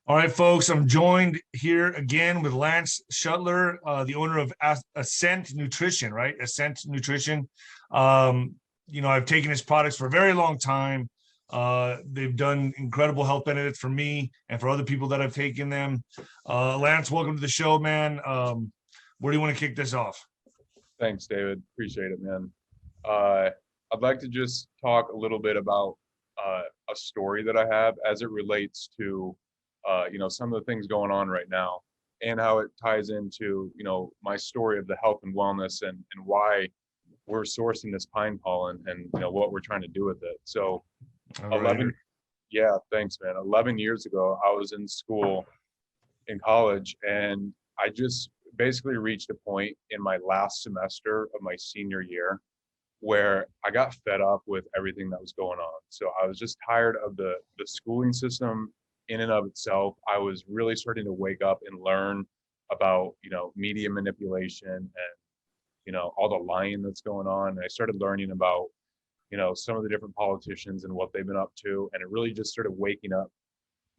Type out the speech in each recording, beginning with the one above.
All right, folks, I'm joined here again with Lance Shuttler, the owner of Ascent Nutrition, right? Ascent Nutrition. I've taken his products for a very long time. They've done incredible health benefits for me and for other people that have taken them. Lance, welcome to the show, man. Where do you want to kick this off? Thanks, David. Appreciate it, man. Uh, I'd like to just talk a little bit about a story that I have as it relates to, some of the things going on right now and how it ties into, my story of the health and wellness and why we're sourcing this pine pollen and, what we're trying to do with it. So All right. 11, yeah, thanks, man. 11 years ago, I was in school in college, and I just basically reached a point in my last semester of my senior year where I got fed up with everything that was going on. So I was just tired of the schooling system in and of itself. I was really starting to wake up and learn about, media manipulation and, all the lying that's going on. And I started learning about, some of the different politicians and what they've been up to. And it really just started waking up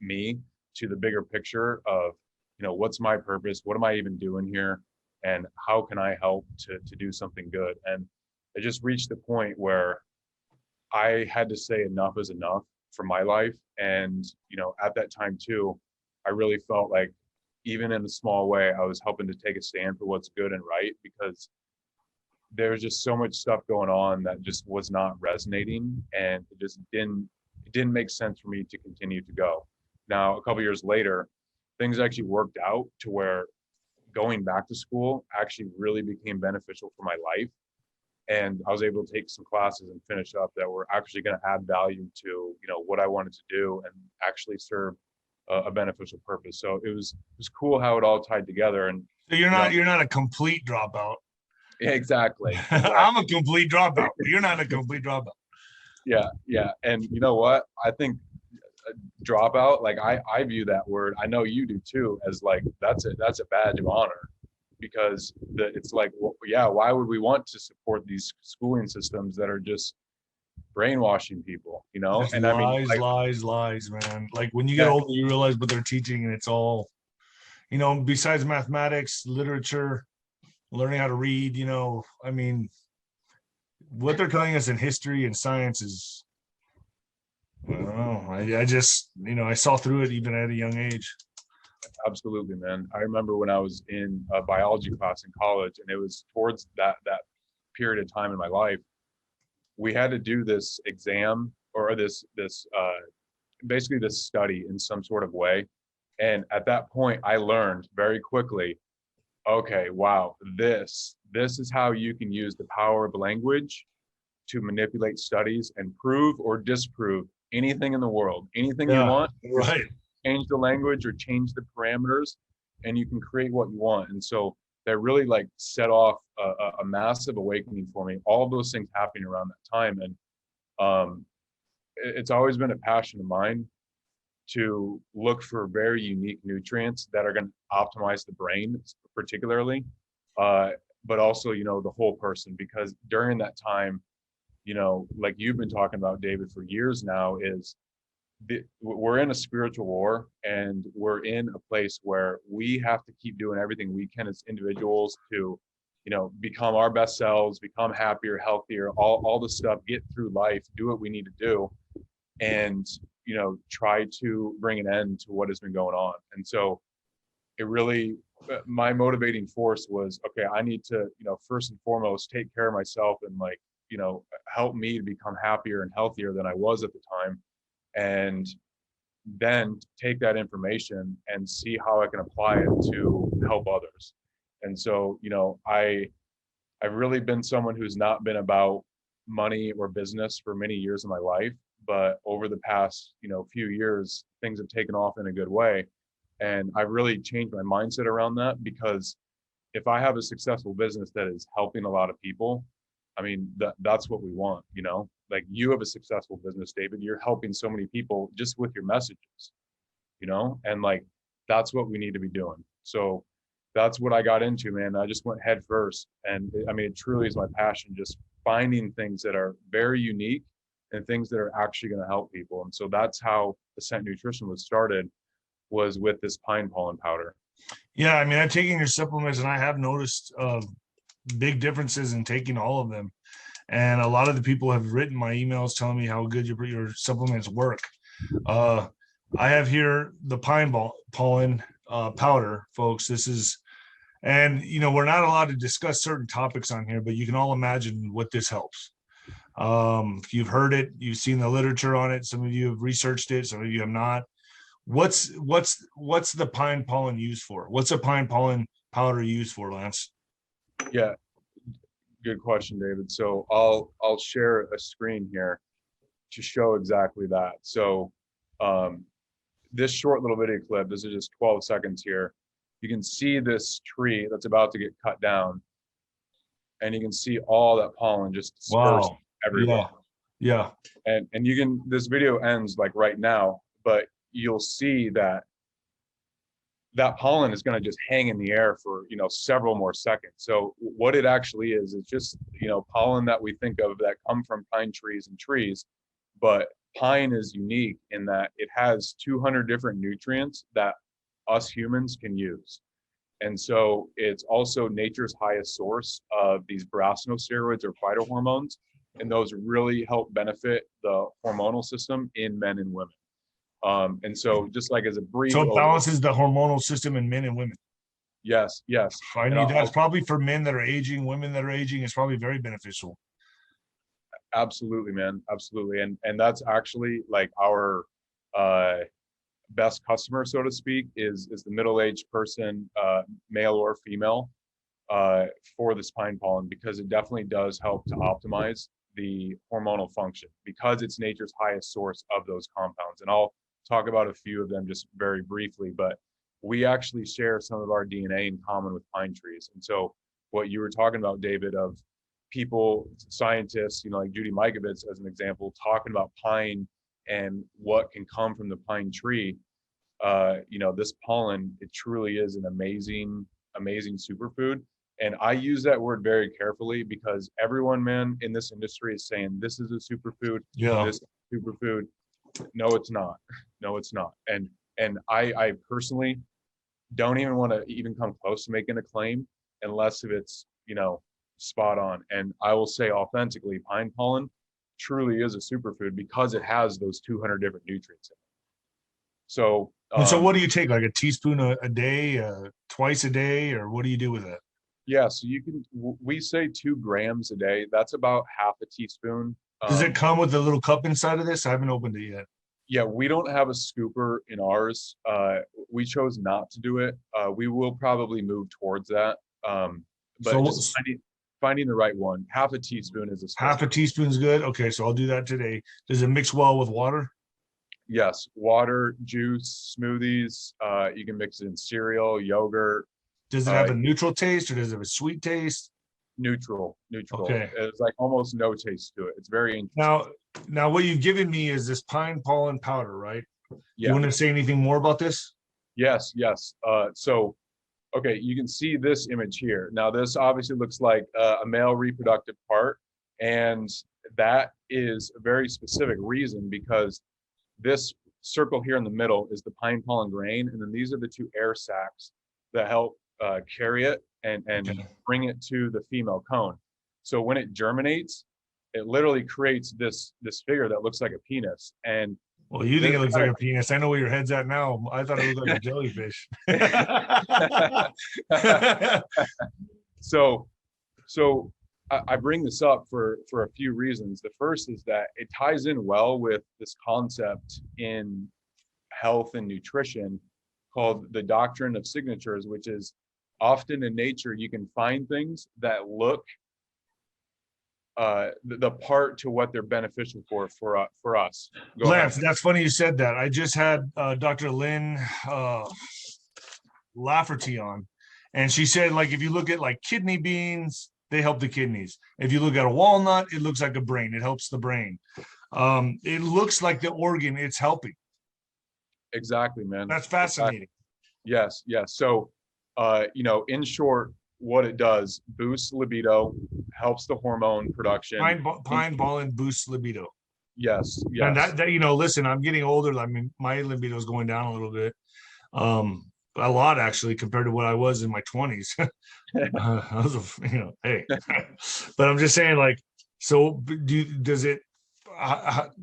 me to the bigger picture of, what's my purpose? What am I even doing here? And how can I help to do something good? And it just reached the point where I had to say enough is enough for my life. And, at that time too, I really felt like even in a small way, I was helping to take a stand for what's good and right, because there's just so much stuff going on that just was not resonating, and it didn't make sense for me to continue to go. Now, a couple years later, things actually worked out to where going back to school actually really became beneficial for my life. And I was able to take some classes and finish up that were actually going to add value to, what I wanted to do and actually serve a beneficial purpose. So it was cool how it all tied together. And So you're you know, not you're not a complete dropout. yeah, exactly, I'm exactly. a complete dropout. You're not a complete dropout. Yeah, yeah. And you know what? I think dropout, like I view that word, I know you do too, as like that's a badge of honor, because it's like, well, yeah, why would we want to support these schooling systems that are just brainwashing people, Just and I mean, lies, lies, lies, man. Like when you get yeah, older, you realize what they're teaching, and it's all, besides mathematics, literature, learning how to read, I mean, what they're telling us in history and science is, I don't know. I just, I saw through it even at a young age. absolutely, man. I remember when I was in a biology class in college, and it was towards that period of time in my life, we had to do this exam, or this basically this study in some sort of way. And at that point, I learned very quickly, okay, wow, this is how you can use the power of language to manipulate studies and prove or disprove anything in the world. Anything you Yeah, want, just right. change the language or change the parameters, and you can create what you want. And so that really like set off a massive awakening for me. All of those things happening around that time, and um, it's always been a passion of mine to look for very unique nutrients that are going to optimize the brain, particularly, uh, but also, the whole person. Because during that time, like you've been talking about, David, for years now, is we're in a spiritual war, and we're in a place where we have to keep doing everything we can as individuals to, become our best selves, become happier, healthier, all the stuff, get through life, do what we need to do, and try to bring an end to what has been going on. And so it really, my motivating force was, okay, I need to, first and foremost take care of myself, and like, help me to become happier and healthier than I was at the time, and then take that information and see how I can apply it to help others. And so, I've really been someone who's not been about money or business for many years of my life, but over the past, few years, things have taken off in a good way. And I've really changed my mindset around that, because if I have a successful business that is helping a lot of people, I mean, that's what we want. Like you have a successful business, David, you're helping so many people just with your messages, and like that's what we need to be doing. So that's what I got into, man. I just went head first. And I mean, it truly is my passion, just finding things that are very unique and things that are actually going to help people. And so that's how Ascent Nutrition was started, was with this pine pollen powder. Yeah, I mean, I'm taking your supplements, and I have noticed big differences in taking all of them. And a lot of the people have written my emails telling me how good your supplements work. I have here the pollen powder, folks. This is, and we're not allowed to discuss certain topics on here, but you can all imagine what this helps. You've heard it, you've seen the literature on it. Some of you have researched it, some of you have not. What's the pine pollen used for? What's a pine pollen powder used for, Lance? Yeah, good question, David. So I'll share a screen here to show exactly that. So this short little video clip, this is just 12 seconds here. You can see this tree that's about to get cut down, and you can see all that pollen just dispersed everywhere. Yeah. And you can, this video ends like right now, but you'll see that pollen is going to just hang in the air for several more seconds. So what it actually is just pollen that we think of that come from pine trees and trees, but pine is unique in that it has 200 different nutrients that us humans can use. And so it's also nature's highest source of these brassinosteroids or phytohormones, and those really help benefit the hormonal system in men and women. And so just like as a brief, so it balances the hormonal system in men and women. Yes. I mean, that's probably for men that are aging, women that are aging, it's probably very beneficial. Absolutely, man. Absolutely. And that's actually like our best customer, so to speak, is the middle-aged person, male or female, for this pine pollen, because it definitely does help to optimize the hormonal function, because it's nature's highest source of those compounds. And I'll talk about a few of them just very briefly, but we actually share some of our DNA in common with pine trees. And so what you were talking about, David, of people, scientists, like Judy Mikovits as an example, talking about pine and what can come from the pine tree, this pollen, it truly is an amazing superfood. And I use that word very carefully, because everyone, man, in this industry is saying this is a superfood. Yeah. This is a superfood. No, it's not. No, it's not. And I personally don't even want to even come close to making a claim unless if it's, spot on. And I will say authentically, pine pollen truly is a superfood because it has those 200 different nutrients in it. So, and so what do you take, like a teaspoon a day, twice a day, or what do you do with it? Yeah, so we say 2 grams a day. That's about half a teaspoon. Does it come with a little cup inside of this? I haven't opened it yet. Yeah, we don't have a scooper in ours. We chose not to do it. We will probably move towards that. But so just finding the right one. Half a teaspoon is half a teaspoon is good. Okay, so I'll do that today. Does it mix well with water? Yes, water, juice, smoothies. You can mix it in cereal, yogurt. Does it have a neutral taste, or does it have a sweet taste? Neutral. Okay. It's like almost no taste to it. It's very interesting. Now what you've given me is this pine pollen powder, right? Yeah. You want to say anything more about this? Yes. So, okay, you can see this image here. Now, this obviously looks like a male reproductive part, and that is a very specific reason, because this circle here in the middle is the pine pollen grain, and then these are the 2 air sacs that help carry it and bring it to the female cone. So when it germinates, it literally creates this figure that looks like a penis. And well, you think it looks like a penis. I know where your head's at now. I thought it looked like a jellyfish. So I bring this up for a few reasons. The first is that it ties in well with this concept in health and nutrition called the doctrine of signatures, which is often in nature, you can find things that look the part to what they're beneficial for us. Lance, that's funny you said that. I just had Dr. Lynn Lafferty on, and she said, like, if you look at like kidney beans, they help the kidneys. If you look at a walnut, it looks like a brain. It helps the brain. It looks like the organ it's helping. Exactly, man. That's fascinating. Exactly. Yes. So, in short, what it does, boosts libido, helps the hormone production. Pine pollen boosts libido. Yes. And that listen, I'm getting older. I mean, my libido is going down a little bit. A lot actually compared to what I was in my 20s. I was, hey, but I'm just saying, like, so does it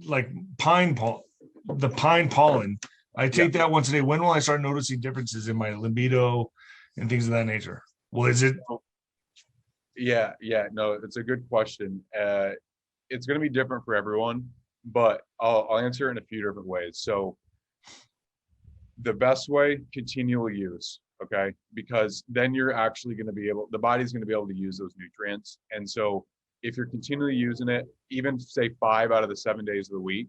like the pine pollen? I Yeah. take that once a day. When will I start noticing differences in my libido and things of that nature? Well, is it? Yeah, no, it's a good question. It's going to be different for everyone, but I'll answer it in a few different ways. So the best way, continual use, okay? Because then you're actually going to be able, the body's going to be able to use those nutrients. And so if you're continually using it, even say 5 out of the 7 days of the week,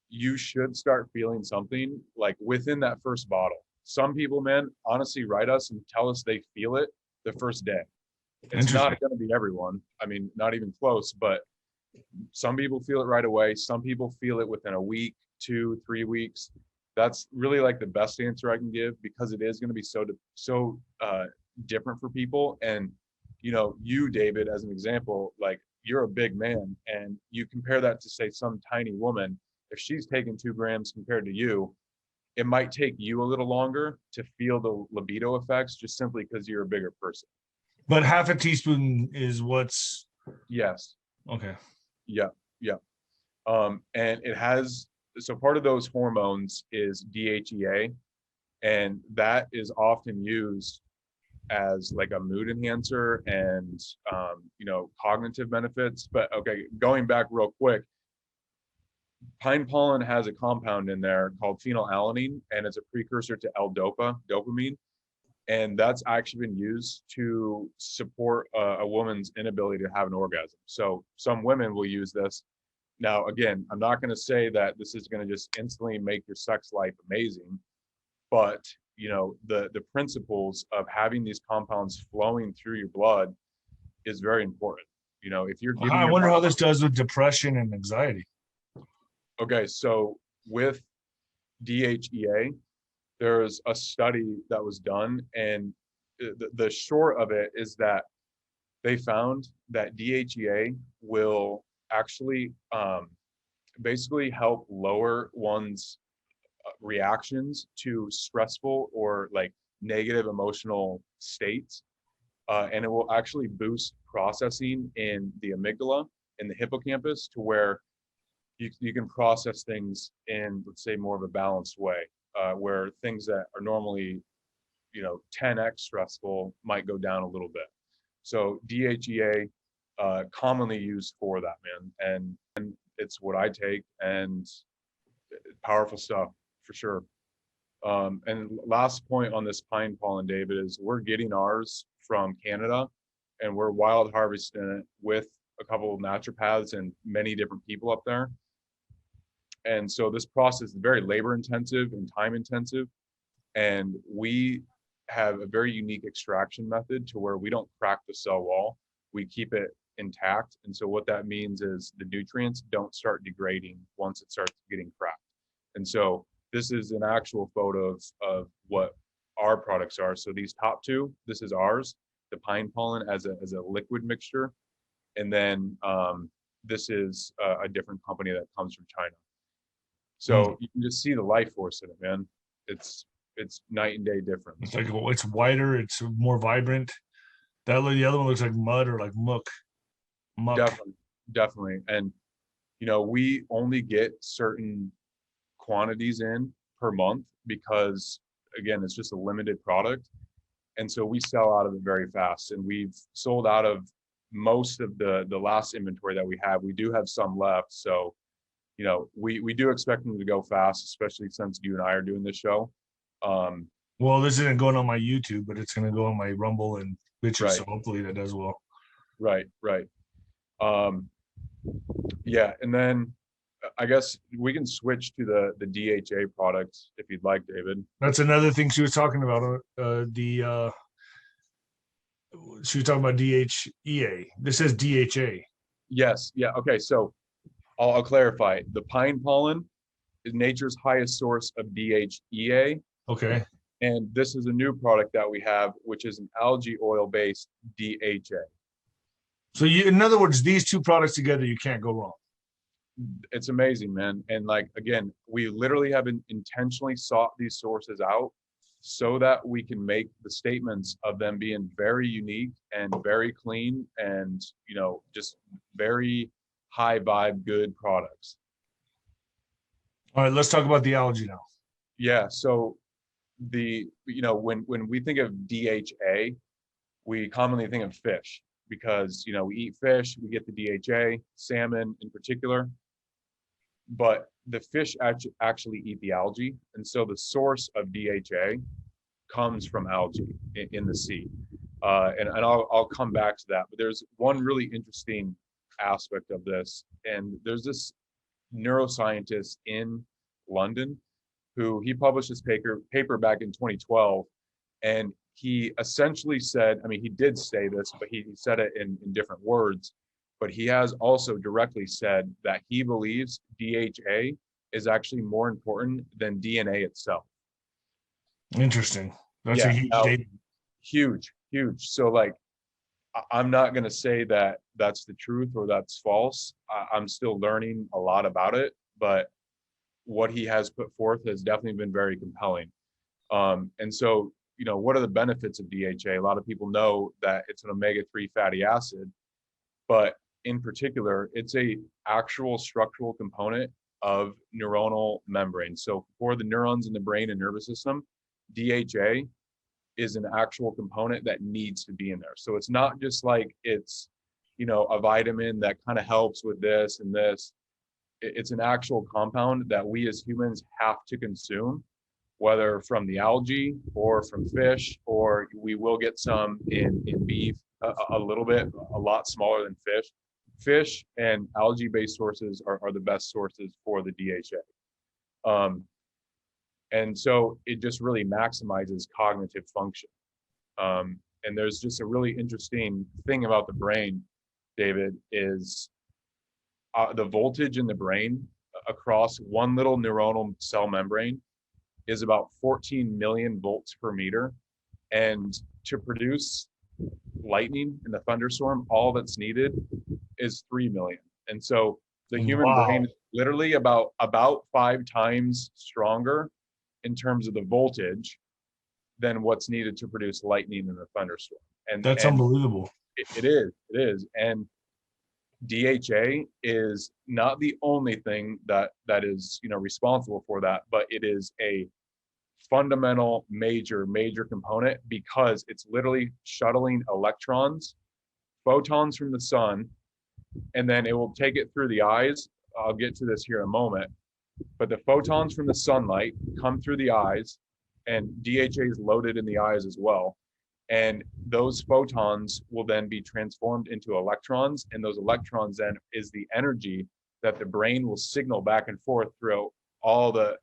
you should start feeling something like within that first bottle. Some people, man, honestly write us and tell us they feel it the first day. It's not going to be everyone. I mean, not even close, but some people feel it right away. Some people feel it within a week, 2, 3 weeks. That's really like the best answer I can give, because it is going to be so different for people. And you, David, as an example, like, you're a big man, and you compare that to, say, some tiny woman. If she's taking 2 grams compared to you, it might take you a little longer to feel the libido effects, just simply because you're a bigger person. But half a teaspoon is what's. Yes. Okay. Yeah. And it has, so part of those hormones is DHEA, and that is often used as like a mood enhancer and cognitive benefits. But okay, going back real quick, pine pollen has a compound in there called phenylalanine, and it's a precursor to L-dopa, dopamine. And that's actually been used to support a woman's inability to have an orgasm. So some women will use this. Now, again, I'm not going to say that this is going to just instantly make your sex life amazing, but the principles of having these compounds flowing through your blood is very important. If you're giving I your wonder body, how this does with depression and anxiety. okay, so with DHEA, there's a study that was done, and the short of it is that they found that DHEA will actually basically help lower one's reactions to stressful or like negative emotional states. And it will actually boost processing in the amygdala and the hippocampus, to where you can process things in, let's say, more of a balanced way, where things that are normally 10x stressful might go down a little bit. So DHEA, commonly used for that, man, and it's what I take, and powerful stuff for sure. And last point on this pine pollen, David, is we're getting ours from Canada, and we're wild harvesting it with a couple of naturopaths and many different people up there. And so this process is very labor intensive and time intensive. And we have a very unique extraction method, to where we don't crack the cell wall, we keep it intact. And so what that means is the nutrients don't start degrading once it starts getting cracked. And so this is an actual photo of what our products are. So these top two, this is ours, the pine pollen as a liquid mixture. And then this is a different company that comes from China. So you can just see the life force in it, man. It's night and day difference. It's like, it's whiter, it's more vibrant. The other one looks like mud or like muck. Definitely. And we only get certain quantities in per month, because again, it's just a limited product. And so we sell out of it very fast, and we've sold out of most of the last inventory that we have. We do have some left. So, we do expect them to go fast, especially since you and I are doing this show. Well, this isn't going on my YouTube, but it's going to go on my Rumble and Bitcher, right. So hopefully that does well. Right. Yeah, and then I guess we can switch to the DHA product if you'd like, David. That's another thing she was talking about. She was talking about DHEA. This says DHA. Yes. Yeah. Okay. So I'll clarify. The pine pollen is nature's highest source of DHEA. Okay. And this is a new product that we have, which is an algae oil-based DHA. So in other words, these two products together, you can't go wrong. It's amazing, man. And like, again, we literally have intentionally sought these sources out so that we can make the statements of them being very unique and very clean and, just very high vibe, good products. All right, let's talk about the algae now. Yeah. So when we think of DHA, we commonly think of fish because, we eat fish, we get the DHA, salmon in particular, but the fish actually eat the algae. And so the source of DHA comes from algae in the sea. And I'll come back to that, but there's one really interesting aspect of this. And there's this neuroscientist in London who he published this paper back in 2012. And he essentially said, I mean, he did say this, but he said it in different words. But he has also directly said that he believes DHA is actually more important than DNA itself. Interesting. That's Yeah, a huge statement. huge, huge. So like, I'm not going to say that that's the truth or that's false. I'm still learning a lot about it, but what he has put forth has definitely been very compelling. And so, what are the benefits of DHA? A lot of people know that it's an omega-3 fatty acid, but in particular, it's a actual structural component of neuronal membrane. So for the neurons in the brain and nervous system, DHA is an actual component that needs to be in there. So it's not just like it's, a vitamin that kind of helps with this and this. It's an actual compound that we as humans have to consume, whether from the algae or from fish, or we will get some in beef, a little bit, a lot smaller than fish. Fish and algae-based sources are the best sources for the DHA. And so it just really maximizes cognitive function. And there's just a really interesting thing about the brain, David, is the voltage in the brain across one little neuronal cell membrane is about 14 million volts per meter. And to produce lightning in the thunderstorm, all that's needed is 3 million. And so the human brain is literally about 5 times stronger in terms of the voltage than what's needed to produce lightning in a thunderstorm. And that's unbelievable. It is. And DHA is not the only thing that is, responsible for that, but it is a fundamental major component because it's literally shuttling electrons, photons from the sun, and then it will take it through the eyes. I'll get to this here in a moment, but the photons from the sunlight come through the eyes, and DHA is loaded in the eyes as well. And those photons will then be transformed into electrons, and those electrons then is the energy that the brain will signal back and forth through all the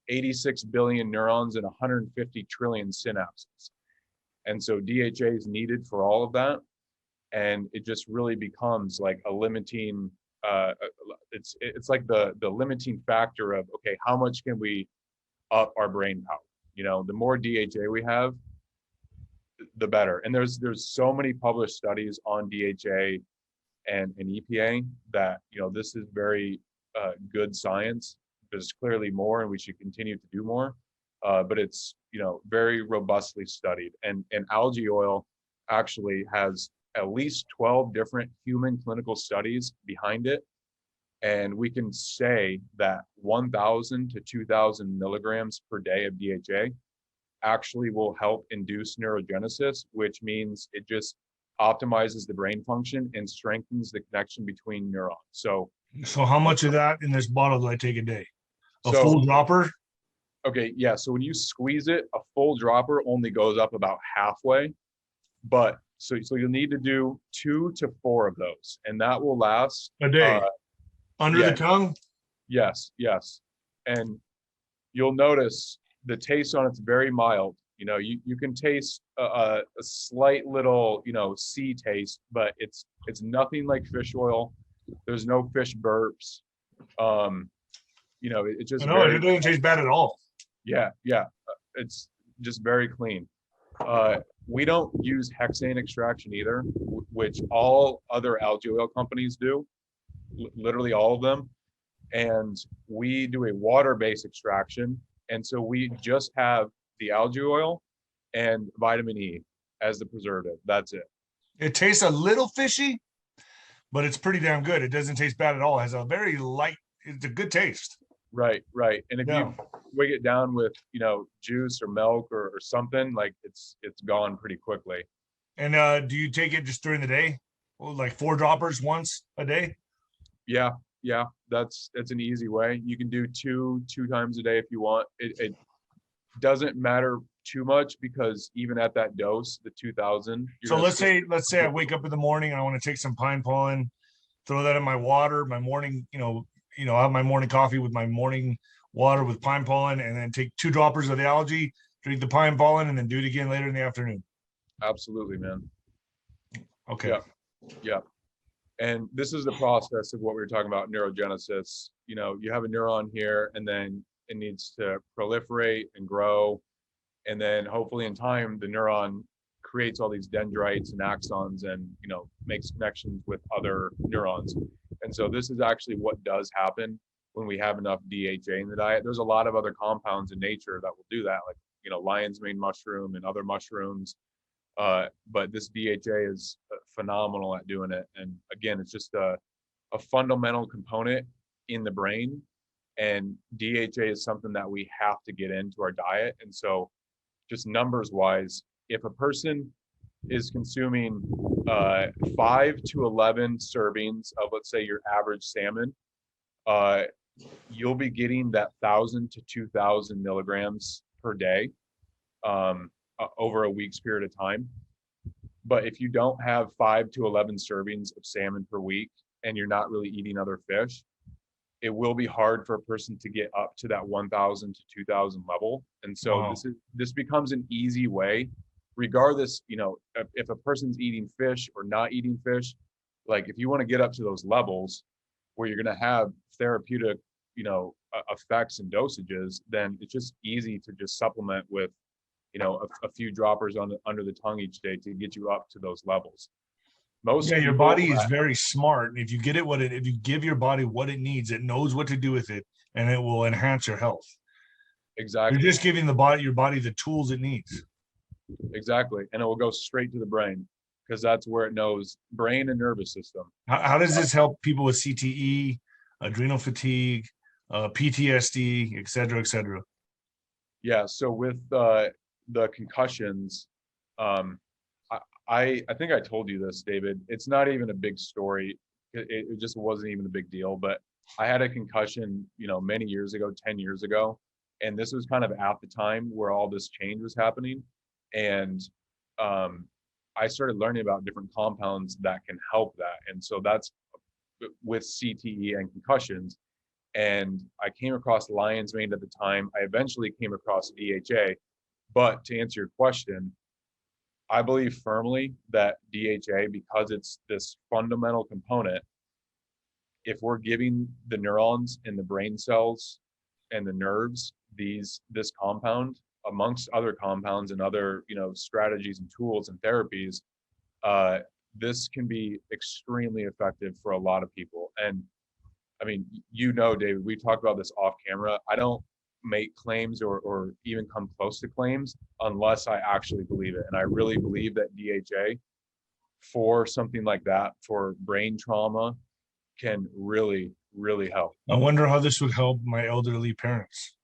86 billion neurons and 150 trillion synapses. And so DHA is needed for all of that. And it just really becomes like a limiting, it's like the limiting factor of, okay, how much can we up our brain power? The more DHA we have, the better. And there's so many published studies on DHA and EPA that, this is very good science. There's clearly more, and we should continue to do more. But it's, very robustly studied. And algae oil actually has at least 12 different human clinical studies behind it. And we can say that 1,000 to 2,000 milligrams per day of DHA actually will help induce neurogenesis, which means it just optimizes the brain function and strengthens the connection between neurons. So how much of that in this bottle do I take a day? A So- full dropper? Okay, yeah. So when you squeeze it, a full dropper only goes up about halfway. But so you'll need to do 2 to 4 of those, and that will last A day. Under yeah. the tongue? Yes. And you'll notice the taste on it's very mild. You can taste a slight little, sea taste, but it's nothing like fish oil. There's no fish burps. It just It doesn't taste bad at all. Yeah. It's just very clean. We don't use hexane extraction either, which all other algae oil companies do, literally all of them. and we do a water-based extraction. And so we just have the algae oil and vitamin E as the preservative. That's it. It tastes a little fishy, but it's pretty damn good. It doesn't taste bad at all. It has a very light, it's a good taste. Right, right. And if Yeah. you wig it down with, juice or milk or something, like it's gone pretty quickly. And do you take it just during the day? Well, like 4 droppers once a day? Yeah, yeah. That's an easy way. You can do two times a day if you want. It doesn't matter too much because even at that dose, the 2000. So let's say I wake up in the morning and I want to take some pine pollen, throw that in my water, my morning, I have my morning coffee with my morning water with pine pollen, and then take 2 droppers of the algae, drink the pine pollen, and then do it again later in the afternoon. Absolutely, man. Okay. Yeah. Yeah. And this is the process of what we were talking about, neurogenesis. You have a neuron here, and then it needs to proliferate and grow. And then hopefully in time, the neuron creates all these dendrites and axons and, makes connections with other neurons. And so this is actually what does happen when we have enough DHA in the diet. There's a lot of other compounds in nature that will do that, like, lion's mane mushroom and other mushrooms. But this DHA is phenomenal at doing it. And again, it's just a fundamental component in the brain. And DHA is something that we have to get into our diet. And so just numbers wise, if a person is consuming 5 to 11 servings of, let's say, your average salmon, you'll be getting that 1,000 to 2,000 milligrams per day over a week's period of time. But if you don't have 5 to 11 servings of salmon per week and you're not really eating other fish, it will be hard for a person to get up to that 1,000 to 2,000 level. And so Wow. this becomes an easy way, regardless, if a person's eating fish or not eating fish, like if you want to get up to those levels where you're going to have therapeutic, effects and dosages, then it's just easy to just supplement with, a few droppers under the tongue each day to get you up to those levels. Your body is very smart. If you if you give your body what it needs, it knows what to do with it, and it will enhance your health. Exactly. You're just giving your body the tools it needs. Exactly. And it will go straight to the brain because that's where it knows, brain and nervous system. How does this help people with CTE, adrenal fatigue, PTSD, et cetera, et cetera? Yeah. So with the concussions, I think I told you this, David. It's not even a big story. It just wasn't even a big deal. But I had a concussion, many years ago, 10 years ago. And this was kind of at the time where all this change was happening. And I started learning about different compounds that can help that. And so that's with CTE and concussions. And I came across lion's mane at the time. I eventually came across DHA. But to answer your question, I believe firmly that DHA, because it's this fundamental component, if we're giving the neurons in the brain cells and the nerves this compound, amongst other compounds and other strategies and tools and therapies, this can be extremely effective for a lot of people. And I mean, David, we talked about this off camera. I don't make claims or even come close to claims unless I actually believe it. And I really believe that DHA for something like that, for brain trauma, can really, really help. I wonder how this would help my elderly parents.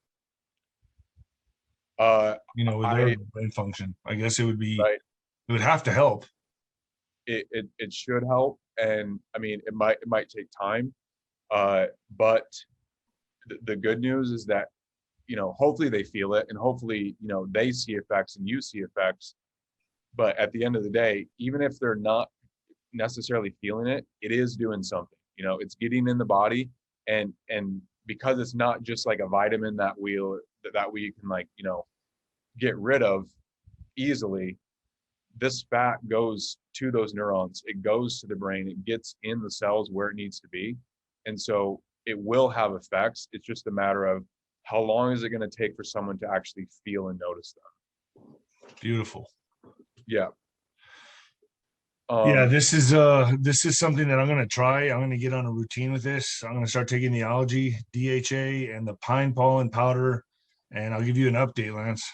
With their brain function. I guess it would be right. It would have to help. It should help. And I mean, it might take time. But the good news is that hopefully they feel it, and hopefully, they see effects and you see effects. But at the end of the day, even if they're not necessarily feeling it, it is doing something. It's getting in the body, and because it's not just like a vitamin that we can get rid of easily. This fat goes to those neurons. It goes to the brain. It gets in the cells where it needs to be, and so it will have effects. It's just a matter of how long is it going to take for someone to actually feel and notice them. Beautiful. Yeah. Yeah, Um, this is something that I'm gonna try. I'm gonna get on a routine with this. I'm gonna start taking the algae, DHA, and the pine pollen powder, and I'll give you an update, Lance.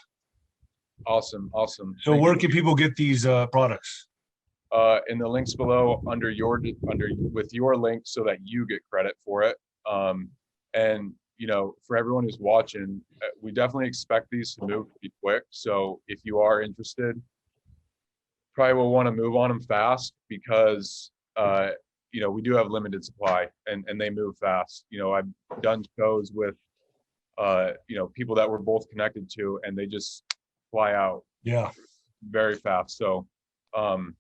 awesome, awesome. So Thank where you. can people get these products? In the links below under with your link so that you get credit for it. And for everyone who's watching, we definitely expect these to move to be quick. So if you are interested, probably will want to move on them fast because we do have limited supply and they move fast. I've done shows with people that we're both connected to and they just fly out Yeah. very fast. So um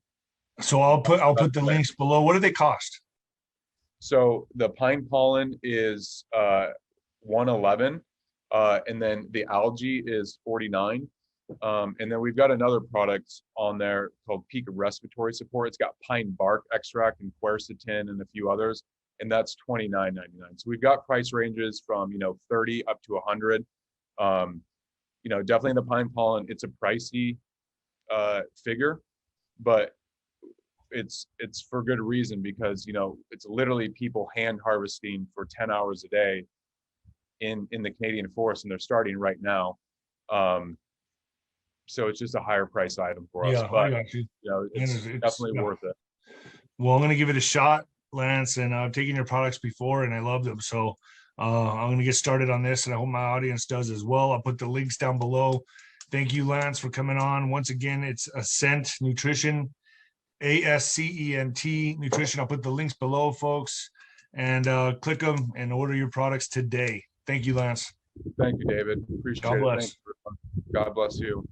So I'll put the links below. What do they cost? So the pine pollen is 111, and then the algae is 49. And then we've got another product on there called Peak Respiratory Support. It's got pine bark extract and quercetin and a few others, and that's $29.99. So we've got price ranges from 30 up to 100. Definitely the pine pollen, it's a pricey figure, but it's for good reason because it's literally people hand harvesting for 10 hours a day in the Canadian forest, and they're starting right now. So it's just a higher price item for us, Yeah, I but got you. And it's definitely yeah. worth it. Well, I'm gonna give it a shot, Lance, and I've taken your products before and I love them. So I'm gonna get started on this, and I hope my audience does as well. I'll put the links down below. Thank you, Lance, for coming on. Once again, it's Ascent Nutrition, ASCENT Nutrition. I'll put the links below, folks, and click them and order your products today. Thank you, Lance. Thank you, David. God Appreciate it. bless. Thank you. God bless you.